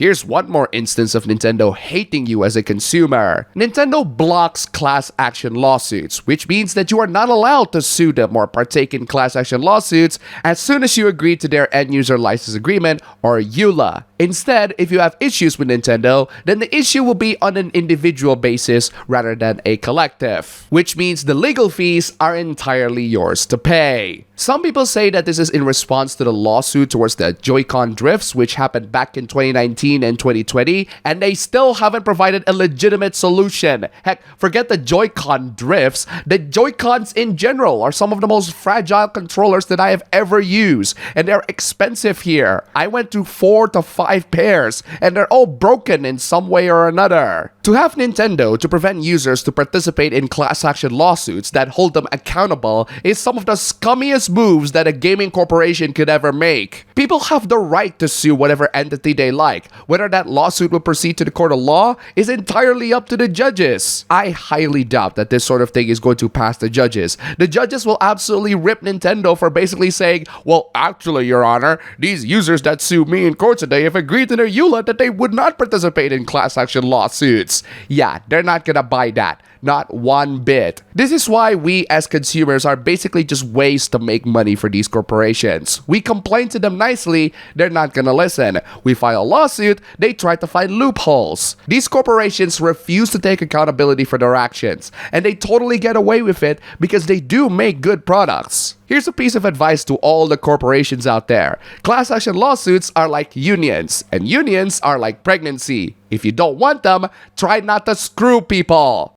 Here's one more instance of Nintendo hating you as a consumer. Nintendo blocks class action lawsuits, which means that you are not allowed to sue them or partake in class action lawsuits as soon as you agree to their end user license agreement or EULA. Instead, if you have issues with Nintendo, then the issue will be on an individual basis rather than a collective, which means the legal fees are entirely yours to pay. Some people say that this is in response to the lawsuit towards the Joy-Con drifts, which happened back in 2019 and 2020, and they still haven't provided a legitimate solution. Heck, forget the Joy-Con drifts, the Joy-Cons in general are some of the most fragile controllers that I have ever used, and they're expensive here. I went through 4 to 5 pairs, and they're all broken in some way or another. To have Nintendo to prevent users to participate in class action lawsuits that hold them accountable is some of the scummiest moves that a gaming corporation could ever make. People have the right to sue whatever entity they like. Whether that lawsuit will proceed to the court of law is entirely up to the judges. I highly doubt that this sort of thing is going to pass the judges. The judges will absolutely rip Nintendo for basically saying, well, actually, Your Honor, these users that sue me in court today have agreed in their EULA that they would not participate in class action lawsuits. Yeah, they're not gonna buy that. Not one bit. This is why we as consumers are basically just ways to make money for these corporations. We complain to them nicely, they're not gonna listen. We file a lawsuit, they try to find loopholes. These corporations refuse to take accountability for their actions, and they totally get away with it because they do make good products. Here's a piece of advice to all the corporations out there. Class action lawsuits are like unions, and unions are like pregnancy. If you don't want them, try not to screw people.